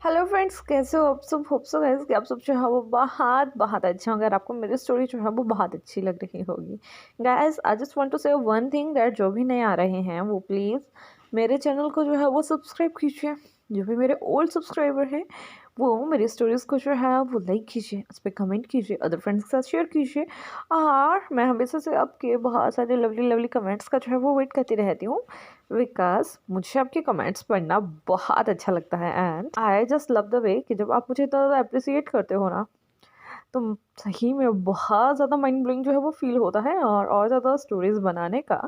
Hello friends, कैसे हो आप सब। होप सो गाइस कि आप सब जो है वो बहुत बहुत अच्छे होंगे और आपको मेरी स्टोरी जो है वो बहुत अच्छी लग रही होगी। Guys, I just want to say one thing that जो भी नए आ रहे हैं वो प्लीज़ मेरे चैनल को जो है वो सब्सक्राइब कीजिए। जो भी मेरे ओल्ड सब्सक्राइबर हैं वो मेरी स्टोरीज़ को जो है वो लाइक कीजिए, उस पर कमेंट कीजिए, अदर फ्रेंड्स के साथ शेयर कीजिए। और मैं हमेशा से आपके बहुत सारे लवली लवली कमेंट्स का जो है वो वेट करती रहती हूँ, बिकॉज मुझे आपके कमेंट्स पढ़ना बहुत अच्छा लगता है। And I just love the way कि जब आप मुझे इतना ज़्यादा अप्रिसिएट करते हो ना, तो सही में बहुत ज़्यादा माइंड ब्लोइंग जो है वो फील होता है और ज़्यादा स्टोरीज बनाने का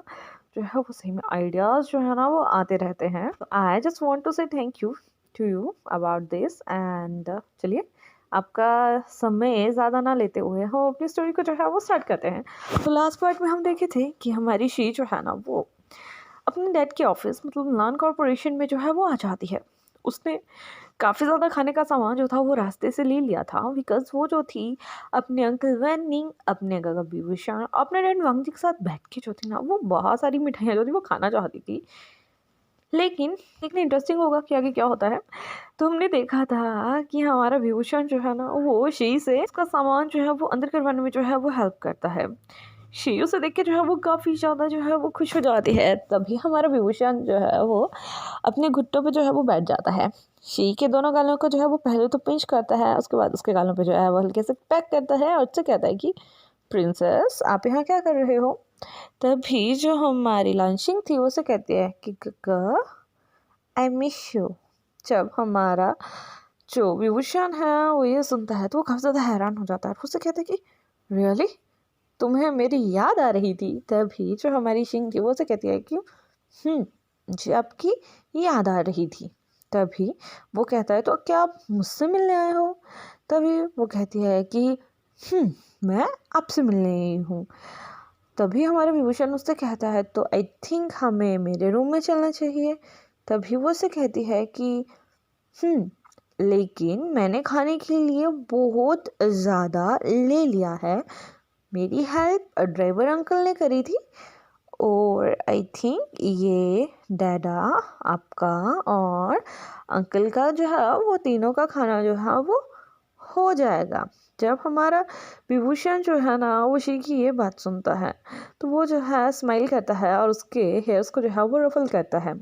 जो है वो सही में आइडियाज़ जो है ना वो आते रहते हैं। I just want to say thank you to you about this. And चलिए, आपका समय ज़्यादा ना लेते हुए हम अपनी स्टोरी को जो है वो स्टार्ट करते हैं। तो लास्ट पार्ट में हम देखे थे कि हमारी शी जो है ना वो अपने डैड के ऑफिस मतलब नॉन कॉरपोरेशन में जो है वो आ जाती है। उसने काफ़ी ज़्यादा खाने का सामान जो था वो रास्ते से ले लिया था, बिकॉज वो जो थी अपने अंकल वैनिंग, अपने गगा विभूषण, अपने डैड वांगजी के साथ बैठ के जो थी ना वो बहुत सारी मिठाइयाँ जो थी वो खाना चाहती थी। लेकिन देखने इंटरेस्टिंग होगा कि आगे क्या होता है। तो हमने देखा था कि हमारा विभूषण जो है ना वो शी से इसका सामान जो है वो अंदर करवाने में जो है वो हेल्प करता है। शी उसे देख के जो है वो काफ़ी ज़्यादा जो है वो खुश हो जाती है। तभी हमारा विभूषण जो है वो अपने घुट्टों पे जो है वो बैठ जाता है। शी के दोनों गालों को जो है वो पहले तो पिंच करता है, उसके बाद उसके गालों पे जो है वो हल्के से पैक करता है और उससे कहता है कि प्रिंसेस आप यहाँ क्या कर रहे हो। तभी जो हमारी लॉन्चिंग थी वो उसे कहती है कि गगा आई मिस यू। जब हमारा जो विभूषण है वो ये सुनता है तो वो काफ़ी ज़्यादा हैरान हो जाता है। उससे कहता है कि रियली तुम्हें मेरी याद आ रही थी। तभी जो हमारी शिंग थी वो उसे कहती है कि मुझे आपकी याद आ रही थी। तभी वो कहता है तो क्या आप मुझसे मिलने आए हो। तभी वो कहती है कि मैं आपसे मिलने आई हूँ। तभी हमारा विभूषण उससे कहता है तो आई थिंक हमें मेरे रूम में चलना चाहिए। तभी वो उसे कहती है कि लेकिन मैंने खाने के लिए बहुत ज़्यादा ले लिया है। मेरी हेल्प ड्राइवर अंकल ने करी थी और आई थिंक ये डैडा आपका और अंकल का जो है वो तीनों का खाना जो है वो हो जाएगा। जब हमारा विभूषण जो है ना वो शी की ये बात सुनता है तो वो जो है स्माइल करता है और उसके हेयर्स को जो है वो रफल करता है।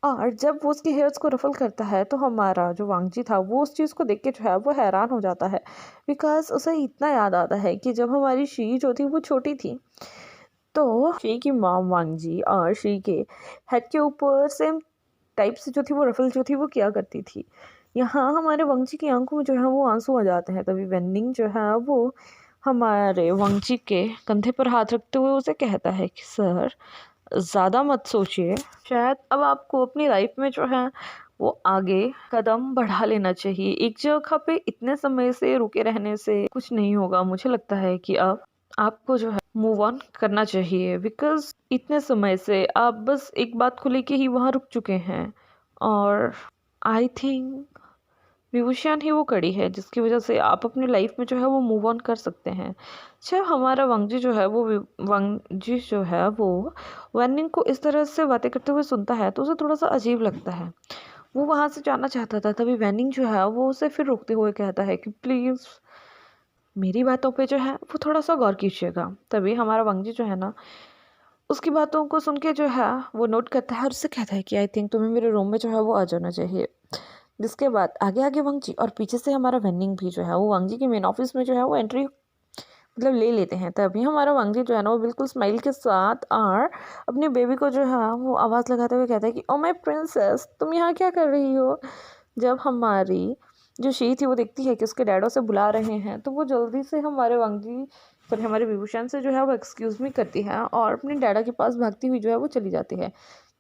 और जब वो उसके हेयर्स को रफल करता है तो हमारा जो वांगजी था वो उस चीज़ को देख के जो है वो हैरान हो जाता है, बिकॉज उसे इतना याद आता है कि जब हमारी शी जो थी वो छोटी थी तो शी की मॉम वांगजी और शी के हेड के ऊपर सेम टाइप से जो थी वो रफल जो थी वो किया करती थी। यहाँ हमारे वंगजी की आंखों में जो है वो आंसू आ जाते हैं। तभी वेनिंग जो है वो हमारे वंगजी के कंधे पर हाथ रखते हुए उसे कहता है कि सर ज़्यादा मत सोचिए, शायद अब आपको अपनी लाइफ में जो है वो आगे कदम बढ़ा लेना चाहिए। एक जगह पे इतने समय से रुके रहने से कुछ नहीं होगा। मुझे लगता है कि अब आपको जो है मूव ऑन करना चाहिए, बिकॉज इतने समय से आप बस एक बात को लेके ही वहाँ रुक चुके हैं। और आई थिंक विभूषण ही वो कड़ी है जिसकी वजह से आप अपनी लाइफ में जो है वो मूव ऑन कर सकते हैं। जब हमारा वांगजी जो है वो वांगजी जो है वो वैनिंग को इस तरह से बातें करते हुए सुनता है तो उसे थोड़ा सा अजीब लगता है। वो वहाँ से जाना चाहता था। तभी वैनिंग जो है वो उसे फिर रोकते हुए कहता है कि प्लीज़ मेरी बातों पे जो है वो थोड़ा सा गौर कीजिएगा। तभी हमारा वांगजी जो है ना उसकी बातों को सुन के जो है वो नोट करता है और उससे कहता है कि आई थिंक तुम्हें मेरे रूम में जो है वो आ जाना चाहिए। जिसके बाद आगे आगे वांगजी और पीछे से हमारा वेनिंग भी जो है वो वांगजी के मेन ऑफिस में जो है वो एंट्री मतलब ले लेते हैं। तभी हमारा वांगजी जो है ना वो बिल्कुल स्माइल के साथ और अपने बेबी को जो है वो आवाज़ लगाते हुए कहता है कि ओ माय प्रिंसेस तुम यहाँ क्या कर रही हो। जब हमारी जो शी थी वो देखती है कि उसके डैडो से बुला रहे हैं तो वो जल्दी से हमारे वांगजी सॉरी हमारे विभूषण से जो है वो एक्सक्यूज़ मी करती है और अपने डैडा के पास भागती हुई जो है वो चली जाती है।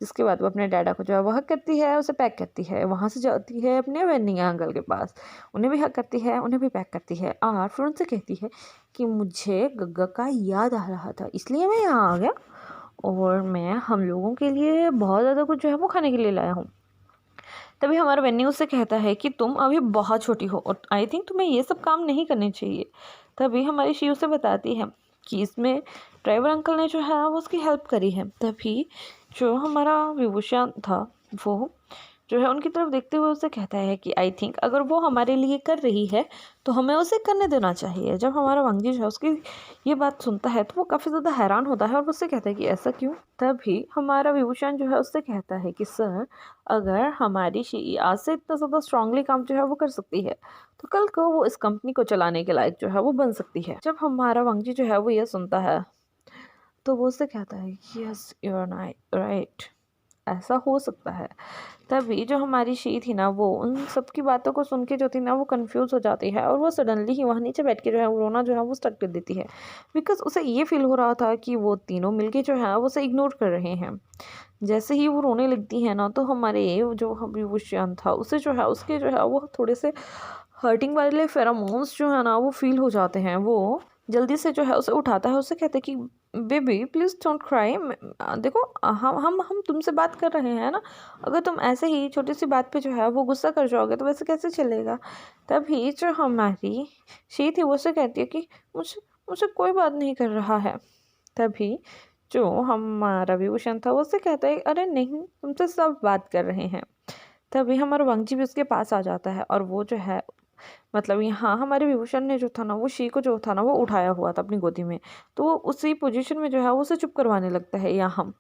जिसके बाद वो अपने डैडा को जो है वो हक करती है, उसे पैक करती है, वहाँ से जाती है अपने वेनिंग अंकल के पास, उन्हें भी हक करती है, उन्हें भी पैक करती है और फिर उनसे कहती है कि मुझे गग्गा का याद आ रहा था इसलिए मैं यहाँ आ गया और मैं हम लोगों के लिए बहुत ज़्यादा कुछ जो है वो खाने के लिए लाया हूँ। तभी हमारा वेन्यू उससे कहता है कि तुम अभी बहुत छोटी हो और आई थिंक तुम्हें ये सब काम नहीं करने चाहिए। तभी हमारी शी उसे बताती है कि इसमें ड्राइवर अंकल ने जो है वो उसकी हेल्प करी है। तभी जो हमारा विभूषण था वो जो है उनकी तरफ देखते हुए उससे कहता है कि आई थिंक अगर वो हमारे लिए कर रही है तो हमें उसे करने देना चाहिए। जब हमारा वांगजी जो है उसकी ये बात सुनता है तो वो काफ़ी ज़्यादा हैरान होता है और उससे कहता है कि ऐसा क्यों। तभी हमारा विभूषण जो है उससे कहता है कि सर, अगर हमारी शी आज से इतना ज़्यादा स्ट्रांगली काम जो है वो कर सकती है तो कल को वो इस कंपनी को चलाने के लायक जो है वो बन सकती है। जब हमारा वांगजी जो है वो ये सुनता है तो वो उससे कहता है यस यू आर राइट, ऐसा हो सकता है। तभी जो हमारी शी थी ना वो उन सब की बातों को सुन के जो थी ना वो कंफ्यूज हो जाती है और वो सडनली ही वहाँ नीचे बैठ के जो है वो रोना जो है वो स्टार्ट कर देती है। बिकॉज उसे ये फील हो रहा था कि वो तीनों मिलके जो है वो उसे इग्नोर कर रहे हैं। जैसे ही वो रोने लगती है ना तो हमारे जो विभूषण था उसे जो है उसके जो है वो थोड़े से हर्टिंग वाले फेरोमोन्स जो है ना वो फील हो जाते हैं। वो जल्दी से जो है उसे उठाता है, उसे कहते हैं कि बेबी प्लीज़ डोंट क्राई, देखो हम तुमसे बात कर रहे हैं ना, अगर तुम ऐसे ही छोटी सी बात पे जो है वो गुस्सा कर जाओगे तो वैसे कैसे चलेगा। तभी जो हमारी शी थी वो उसे कहती है कि मुझे मुझे कोई बात नहीं कर रहा है। तभी जो हमारा विभूषण था वो उससे कहता है अरे नहीं, तुमसे सब बात कर रहे हैं। तभी हमारा वांगजी भी उसके पास आ जाता है और वो जो है मतलब यहाँ हमारे विभूषण ने जो था ना वो शी को जो था ना वो उठाया हुआ था अपनी गोदी में, तो वो उसी पोजीशन में जो है वो उसे चुप करवाने लगता है। यहाँ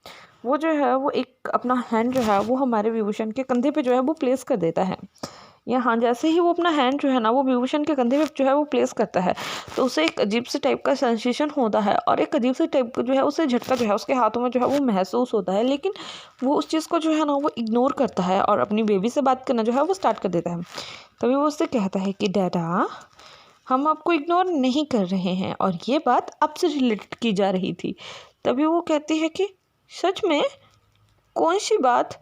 वो जो है वो एक अपना हैंड जो है वो हमारे विभूषण के कंधे पे जो है वो प्लेस कर देता है। यहाँ जैसे ही वो अपना हैंड जो है ना वो विभूषण के कंधे पे जो है वो प्लेस करता है तो उसे एक अजीब से टाइप का सेंसेशन होता है और एक अजीब से टाइप का जो है उसे झटका जो है उसके हाथों में जो है वो महसूस होता है। लेकिन वो उस चीज़ को जो है ना वो इग्नोर करता है और अपनी बेबी से बात करना जो है वो स्टार्ट कर देता है। तभी वो उससे कहता है कि डैडा, हम आपको इग्नोर नहीं कर रहे हैं और ये बात आपसे रिलेटेड की जा रही थी। तभी वो कहती है कि सच में, कौन सी बात।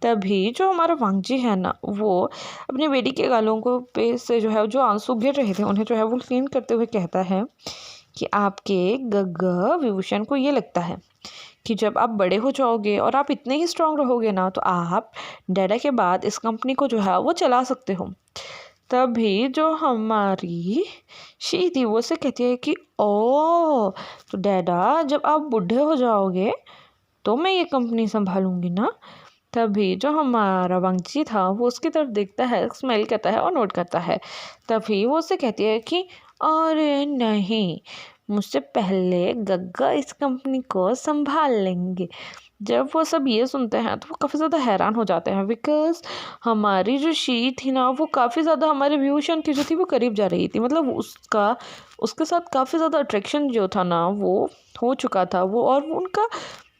तभी जो हमारा वांगजी है ना वो अपनी बेटी के गालों को पे से जो है जो आंसू गिर रहे थे उन्हें जो है वो क्लीन करते हुए कहता है कि आपके गग्गा विभूषण को ये लगता है कि जब आप बड़े हो जाओगे और आप इतने ही स्ट्रांग रहोगे ना तो आप डैडा के बाद इस कंपनी को जो है वो चला सकते हो। तभी जो हमारी शी थी वो से कहती है कि ओ, तो डैडा जब आप बूढ़े हो जाओगे तो मैं ये कंपनी संभालूंगी ना। तभी जो हमारा वांगजी था वो उसकी तरफ देखता है, स्मेल करता है और नोट करता है। तभी वो उससे कहती है कि अरे नहीं, मुझसे पहले गग्गा इस कंपनी को संभाल लेंगे। जब वो सब ये सुनते हैं तो वो काफ़ी ज़्यादा हैरान हो जाते हैं बिकॉज हमारी जो शी थी ना वो काफ़ी ज़्यादा हमारे विभूषण की जो थी वो करीब जा रही थी, मतलब उसके साथ काफ़ी ज़्यादा अट्रैक्शन जो था ना वो हो चुका था वो, और उनका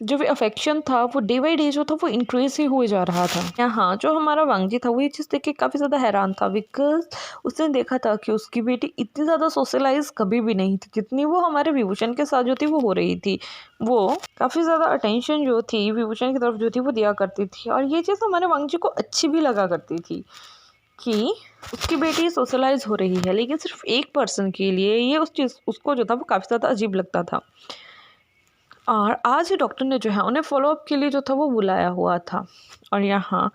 जो भी अफेक्शन था वो डे बाई डे जो था वो इंक्रीज ही हुए जा रहा था। यहाँ जो हमारा वांगजी था वो ये चीज़ देख के काफ़ी ज़्यादा हैरान था बिकॉज उसने देखा था कि उसकी बेटी इतनी ज़्यादा सोशलाइज कभी भी नहीं थी जितनी वो हमारे विभूषण के साथ जो थी वो हो रही थी। वो काफ़ी ज़्यादा अटेंशन जो थी विभूषण की तरफ जो थी वो दिया करती थी और ये चीज़ हमारे वांगजी को अच्छी भी लगा करती थी कि उसकी बेटी सोशलाइज हो रही है, लेकिन सिर्फ एक पर्सन के लिए ये उस चीज़ उसको जो था वो काफ़ी ज़्यादा अजीब लगता था। और आज ही डॉक्टर ने जो है उन्हें फॉलोअप के लिए जो था वो बुलाया हुआ था। और यहाँ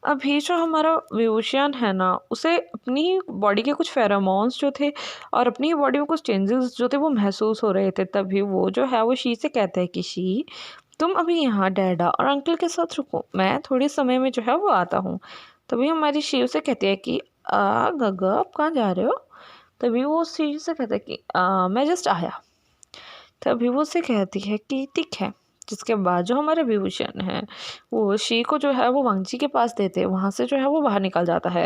अभी जो हमारा विभूषण है ना उसे अपनी बॉडी के कुछ फेरोमोन्स जो थे और अपनी बॉडी में कुछ चेंजेस जो थे वो महसूस हो रहे थे। तभी वो जो है वो शी से कहता है कि शी, तुम अभी यहाँ डैडा और अंकल के साथ रुको, मैं थोड़े समय में जो है वो आता हूँ। तभी हमारी शी उसे कहती है कि गगा आप कहाँ जा रहे हो। तभी वो शी से कहता है कि मैं जस्ट आया। तभी वो उससे कहती है कि ठीक है। जिसके बाद जो हमारे विभूषण है वो शी को जो है वो वांगजी के पास देते वहाँ से जो है वो बाहर निकल जाता है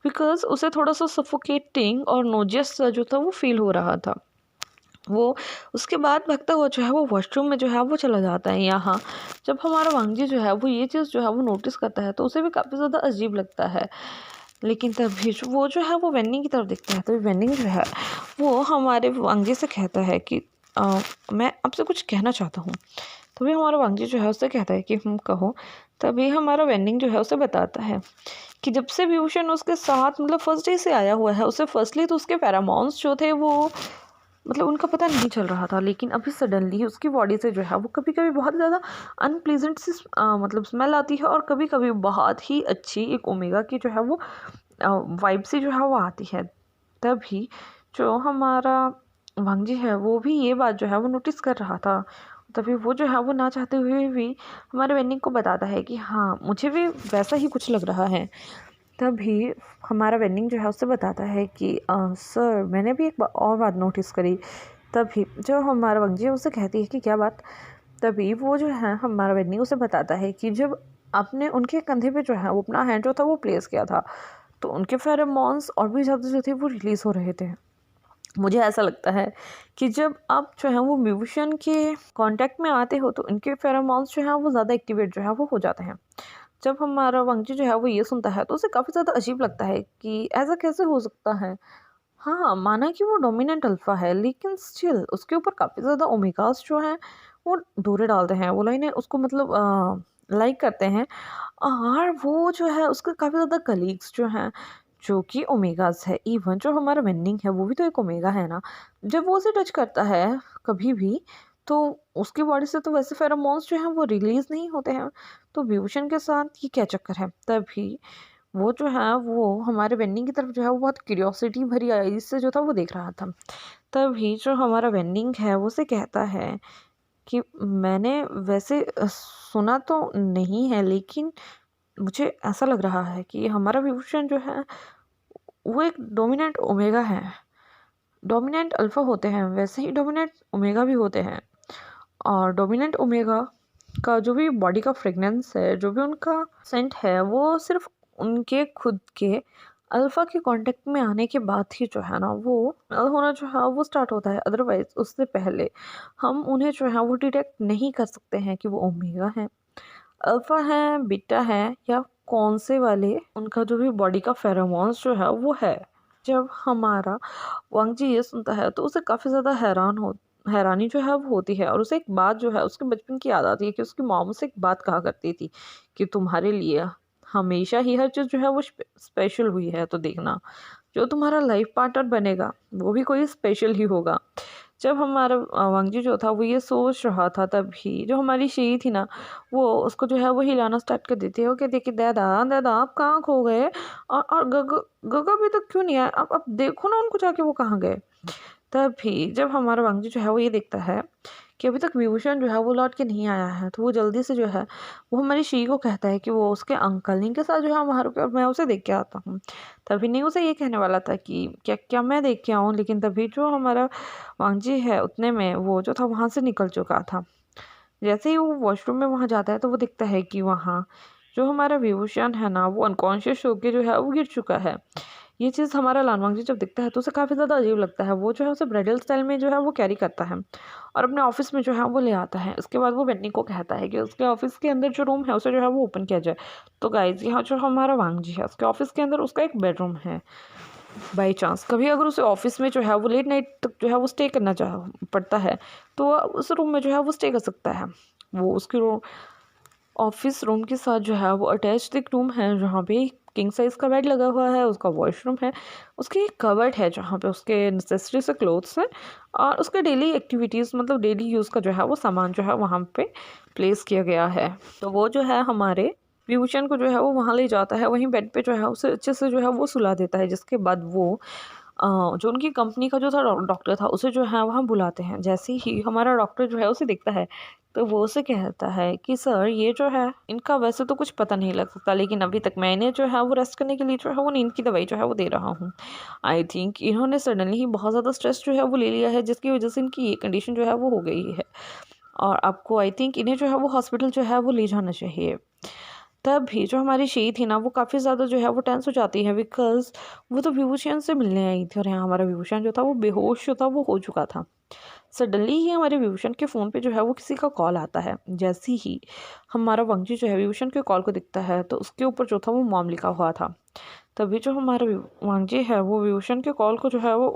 बिकॉज उसे थोड़ा सा सफोकेटिंग और नोजियस जो था वो फील हो रहा था। वो उसके बाद भागता हुआ जो है वो वॉशरूम में जो है वो चला जाता है। यहाँ जब हमारा वांगजी जो है वो ये चीज़ जो है वो नोटिस करता है तो उसे भी काफ़ी ज़्यादा अजीब लगता है। लेकिन तभी वो जो है वो वेन्निंग की तरफ देखता है तो वेन्निंग जो है वो हमारे वांगजी से कहता है कि मैं आपसे कुछ कहना चाहता हूँ। तभी हमारा वांगजी जो है उससे कहता है कि कहो। तभी हमारा वेन्निंग जो है उसे बताता है कि जब से विभूषण उसके साथ मतलब फर्स्ट डे से आया हुआ है उसे फर्स्टली तो उसके फेरोमोन्स जो थे वो मतलब उनका पता नहीं चल रहा था, लेकिन अभी सडनली उसकी बॉडी से जो है वो कभी कभी बहुत ज़्यादा अनप्लीजेंट सी मतलब स्मेल आती है और कभी कभी बहुत ही अच्छी एक ओमेगा की जो है वो वाइब से जो है वो आती है। तभी जो हमारा वांगजी है वो भी ये बात जो है वो नोटिस कर रहा था तभी वो जो है वो ना चाहते हुए भी हमारे वेन्निंग को बताता है कि हाँ मुझे भी वैसा ही कुछ लग रहा है। तभी हमारा वेन्निंग जो है उससे बताता है कि सर मैंने भी एक और बात नोटिस करी। तभी जो हमारा वंजी है उससे कहती है कि क्या बात। तभी वो जो है हमारा वेन्निंग उसे बताता है कि जब आपने उनके कंधे पे जो है वो अपना हैंड जो था वो प्लेस किया था तो उनके फेरोमोन्स और भी ज़्यादा जो थे वो रिलीज़ हो रहे थे। मुझे ऐसा लगता है कि जब आप जो है वो म्यूजिशियन के कांटेक्ट में आते हो तो इनके फेरोमोन्स जो है वो ज़्यादा एक्टिवेट जो है वो हो जाते हैं। जब हमारा वंजी जो है वो ये सुनता है तो उसे काफ़ी ज़्यादा अजीब लगता है कि ऐसा कैसे हो सकता है। हाँ, माना कि वो डोमिनेंट अल्फ़ा है लेकिन स्टिल उसके ऊपर काफ़ी ज़्यादा ओमेगास जो हैं वो डोरे डालते हैं। वो लाइनें उसको मतलब लाइक करते हैं और वो जो है उसके काफ़ी ज़्यादा कलीग्स जो हैं जो कि ओमेगास है। इवन जो हमारा वेन्निंग है वो भी तो एक ओमेगा है ना। जब वो उसे टच करता है कभी भी तो उसकी बॉडी से तो वैसे फेरोमोन्स जो हैं वो रिलीज़ नहीं होते हैं। तो विभूषण के साथ ये क्या चक्कर है। तभी वो जो है वो हमारे वेन्डिंग की तरफ जो है वो बहुत क्यूरियोसिटी भरी आईज से जो था वो देख रहा था। तभी जो हमारा वेन्डिंग है वो उसे कहता है कि मैंने वैसे सुना तो नहीं है लेकिन मुझे ऐसा लग रहा है कि हमारा विभूषण जो है वो एक डोमिनेंट ओमेगा है। डोमिनेंट अल्फ़ा होते हैं वैसे ही डोमिनेंट ओमेगा भी होते हैं। और डोमिनेंट ओमेगा का जो भी बॉडी का फ्रेगनेंस है जो भी उनका सेंट है वो सिर्फ उनके खुद के अल्फ़ा के कांटेक्ट में आने के बाद ही जो है ना वो होना जो है वो स्टार्ट होता है। अदरवाइज उससे पहले हम उन्हें जो है वो डिटेक्ट नहीं कर सकते हैं कि वो ओमेगा है, अल्फ़ा है, बीटा है या कौन से वाले उनका जो भी बॉडी का फेरोमोन्स जो है वो है। जब हमारा वांग जी ये सुनता है तो उसे काफ़ी ज़्यादा हैरानी जो है वो होती है और उसे एक बात जो है उसके बचपन की याद आती है कि उसकी मॉम उसे एक बात कहा करती थी कि तुम्हारे लिए हमेशा ही हर चीज़ जो है वो स्पेशल हुई है। तो देखना जो तुम्हारा लाइफ पार्टनर बनेगा वो भी कोई स्पेशल ही होगा। जब हमारा वांगजी जो था वो ये सोच रहा था तभी जो हमारी शी थी ना वो उसको जो है वो हिलाना स्टार्ट कर देती है। वो कहती है कि दादा दादा आप कहाँ खो गए और गगा अभी तक क्यों नहीं आया। अब देखो ना उनको जाके वो कहाँ गए। तभी जब हमारा वांगजी जो है वो ये देखता है कि अभी तक विभूषण जो है वो लौट के नहीं आया है तो वो जल्दी से जो है वो हमारी शी को कहता है कि वो उसके अंकल नी के साथ जो है वहाँ रुके और मैं उसे देख के आता हूँ। तभी नहीं उसे ये कहने वाला था कि क्या क्या मैं देख के आऊँ लेकिन तभी जो हमारा वांगजी है उतने में वो जो था वहाँ से निकल चुका था। जैसे ही वो वॉशरूम में वहाँ जाता है तो वो दिखता है कि वहाँ जो हमारा विभूषण है ना वो अनकॉन्शियस होके जो है वो गिर चुका है। ये चीज़ हमारा लानवांग जी जब दिखता है तो उसे काफ़ी ज़्यादा अजीब लगता है। वो जो है उसे ब्राइडल स्टाइल में जो है वो कैरी करता है और अपने ऑफिस में जो है वो ले आता है। उसके बाद वो वेन्नी को कहता है कि उसके ऑफिस के अंदर जो रूम है उसे जो है वो ओपन किया जाए। तो गाइज यहाँ जो हमारा वांग जी है उसके ऑफिस के अंदर उसका एक बेडरूम है। बाई चांस कभी अगर उसे ऑफिस में जो है वो लेट नाइट तक जो है वो स्टे करना चाह पड़ता है तो वह उस रूम में जो है वो स्टे कर सकता है। वो उसके रूम ऑफिस रूम के साथ जो है वो अटैच्ड एक रूम है जहाँ पे किंग साइज़ का बेड लगा हुआ है। उसका वॉशरूम है, उसकी एक कबर्ड है जहाँ पे उसके नेसेसरी से क्लोथ्स हैं और उसके डेली एक्टिविटीज़ मतलब डेली यूज़ का जो है वो सामान जो है वहाँ पे प्लेस किया गया है। तो वो जो है हमारे विभूषण को जो है वो वहाँ ले जाता है, वहीं बेड पे जो है उसे अच्छे से जो है वो सुला देता है। जिसके बाद वो जो उनकी कंपनी का जो था डॉक्टर था उसे जो है वहाँ बुलाते हैं। जैसे ही हमारा डॉक्टर जो है उसे देखता है तो वो उसे कहता है कि सर ये जो है इनका वैसे तो कुछ पता नहीं लग सकता लेकिन अभी तक मैंने जो है वो रेस्ट करने के लिए जो है वो नींद की दवाई जो है वो दे रहा हूँ। आई थिंक इन्होंने सडनली ही बहुत ज़्यादा स्ट्रेस जो है वो ले लिया है जिसकी वजह से इनकी ये कंडीशन जो है वो हो गई है और आपको आई थिंक इन्हें जो है वो हॉस्पिटल जो है वो ले जाना चाहिए। तब भी जो हमारी शी थी ना वो काफ़ी ज़्यादा जो है वो टेंस हो जाती है बिकॉज़ वो तो विभूषण से मिलने आई थी और यहाँ हमारा विभूषण जो था वो बेहोश जो था वो हो चुका था। सडनली ही हमारे विभूषण के फ़ोन पे जो है वो किसी का कॉल आता है। जैसे ही हमारा वंशी जो है विभूषण के कॉल को दिखता है तो उसके ऊपर जो था वो मॉम लिखा हुआ था। तभी जो हमारा वांगजी है वो विभूषण के कॉल को जो है वो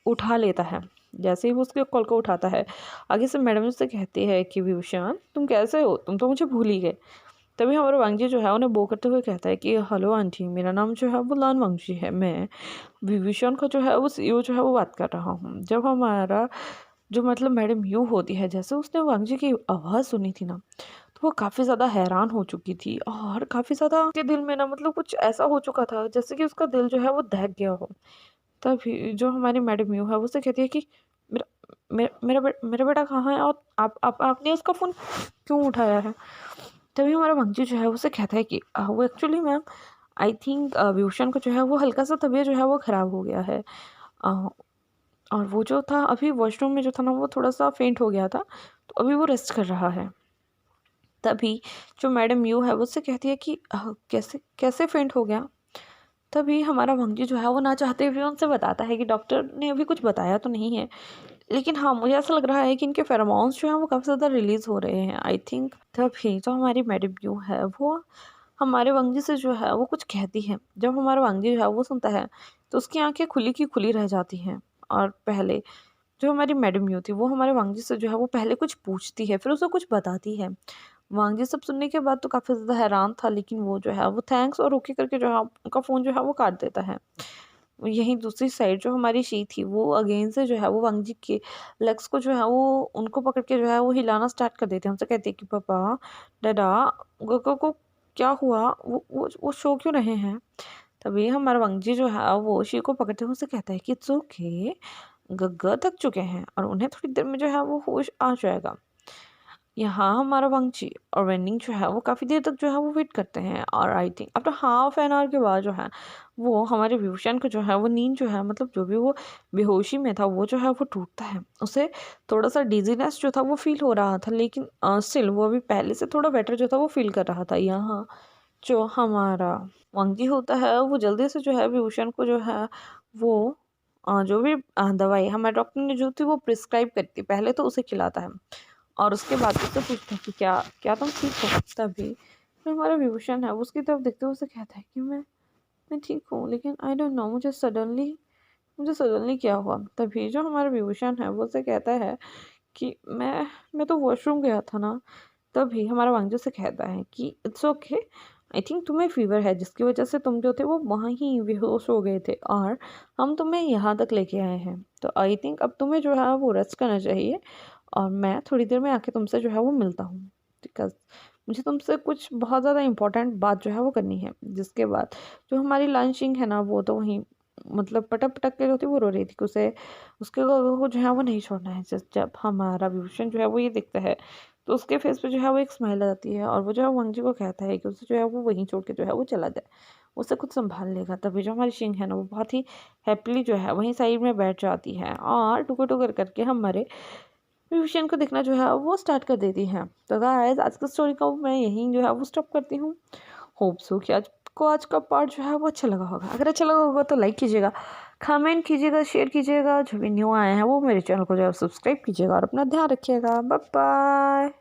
उठा लेता है। जैसे ही वो उसके कॉल को उठाता है आगे से मैडम उससे कहती है कि विभूषण तुम कैसे हो, तुम तो मुझे भूल ही गए। तभी हमारा वांगजी जो है उन्हें बो करते हुए कहता है कि हेलो आंटी, मेरा नाम जो है वो लान वांगजी है, मैं विभूषण का जो है वो सीईओ जो है वो बात कर रहा हूँ। जब हमारा जो मतलब मैडम यू होती है जैसे उसने वांगजी की आवाज़ सुनी थी ना तो वो काफ़ी ज़्यादा हैरान हो चुकी थी और काफ़ी ज़्यादा उसके दिल में ना मतलब कुछ ऐसा हो चुका था जैसे कि उसका दिल जो है वो दहक गया हो। तभी जो हमारी मैडम यू है वो उससे कहती है कि मेरा मेरा बेटा कहाँ है और आपने उसका फ़ोन क्यों उठाया है? तभी हमारा मंजू जो है उसे कहता है कि वो actually ma'am I think Vibhushan को जो है वो हल्का सा तबीयत जो है वो ख़राब हो गया है। अ, और वो जो था अभी वॉशरूम में जो था ना वो थोड़ा सा फेंट हो गया था, तो अभी वो रेस्ट कर रहा है। तभी जो मैडम यू है वो उससे कहती है कि कैसे कैसे फेंट हो गया? तभी हमारा मंजू जो है वो ना चाहते हुए उनसे बताता है कि डॉक्टर ने अभी कुछ बताया तो नहीं है, लेकिन हाँ, मुझे ऐसा लग रहा है कि इनके फेरोमोन्स जो हैं वो काफ़ी ज़्यादा रिलीज़ हो रहे हैं आई थिंक। तभी जो हमारी मैडम यू है वो हमारे वांगजी से जो है वो कुछ कहती है। जब हमारा वांगजी जो है वो सुनता है तो उसकी आंखें खुली की खुली रह जाती हैं। और पहले जो हमारी मैडम यू थी वो हमारे वांगजी से जो है वो पहले कुछ पूछती है, फिर उसे कुछ बताती है। वांगजी सब सुनने के बाद तो काफ़ी ज़्यादा हैरान था, लेकिन वो जो है वो थैंक्स और ओके करके जो है उनका फ़ोन जो है वो काट देता है। यहीं दूसरी साइड जो हमारी शी थी वो अगेन से जो है वो वांगजी के लेग्स को जो है वो उनको पकड़ के जो है वो हिलाना स्टार्ट कर देते हैं। उनसे कहते हैं कि पापा, दादा, गोको को क्या हुआ? वो सो क्यों रहे हैं? तभी हमारा वांगजी जो है वो शी को पकड़ते हुए उसे कहता है कि इट्स ओके, गग्गा थक चुके हैं और उन्हें थोड़ी देर में जो है वो होश आ जाएगा। यहाँ हमारा वांगची और वेन्डिंग जो है वो काफ़ी देर तक जो है वो वेट करते हैं और I think after half an hour के बाद जो है वो हमारे विभूषण को जो है वो नींद जो है मतलब जो भी वो बेहोशी में था वो जो है वो टूटता है। उसे थोड़ा सा डिजीनेस जो था वो फील हो रहा था, लेकिन स्टिल वो अभी पहले से थोड़ा बेटर जो था वो फील कर रहा था। यहाँ जो हमारा वांगजी होता है वो जल्दी से जो है विभूषण को जो है वो जो भी दवाई हमारे डॉक्टर ने जो थी वो प्रिस्क्राइब करती पहले तो उसे खिलाता है और उसके बाद उससे पूछते हैं कि क्या क्या तुम ठीक हो? तभी जो हमारा विभूषण है वो उसकी तरफ देखते हुए उसे कहता है कि मैं ठीक हूँ, लेकिन आई डोंट नो मुझे सडनली क्या हुआ? तभी जो हमारा विभूषण है वो उसे कहता है कि मैं तो वॉशरूम गया था ना। तभी हमारा वांगजू से कहता है कि इट्स ओके, आई थिंक तुम्हें फीवर है जिसकी वजह से तुम जो थे वो वहाँ ही बेहोश हो गए थे और हम तुम्हें यहाँ तक लेके आए हैं। तो आई थिंक अब तुम्हें जो है वो रेस्ट करना चाहिए और मैं थोड़ी देर में आके तुमसे जो है वो मिलता हूँ, बिकॉज़ मुझे तुमसे कुछ बहुत ज़्यादा इम्पोर्टेंट बात जो है वो करनी है। जिसके बाद जो हमारी लंचिंग है ना वो तो वहीं मतलब पटक-पटक के जो थी वो रो रही थी कि उसे उसके को जो है वो नहीं छोड़ना है। जस्ट जब हमारा विभूषण जो है वो ये देखता है तो उसके फेस पे जो है वो एक स्माइल आ जाती है और वो जो है वांगजी को कहता है कि उसे जो है वो वहीं छोड़ के जो है वो चला जाए, उसे खुद संभाल लेगा। तभी जो हमारी शिंग है ना वो बहुत ही हैप्पीली जो है वहीं साइड में बैठ जाती है और टुकर-टुकर करके हमारे विभूषण को देखना जो है वो स्टार्ट कर देती हैं। तो गाइस आज की स्टोरी को मैं यहीं जो है वो स्टॉप करती हूँ। होप सो कि आज का पार्ट जो है वो अच्छा लगा होगा। अगर अच्छा लगा होगा तो लाइक कीजिएगा, कमेंट कीजिएगा, शेयर कीजिएगा। जो भी न्यू आए हैं वो मेरे चैनल को जो है सब्सक्राइब कीजिएगा और अपना ध्यान रखिएगा। Bye bye.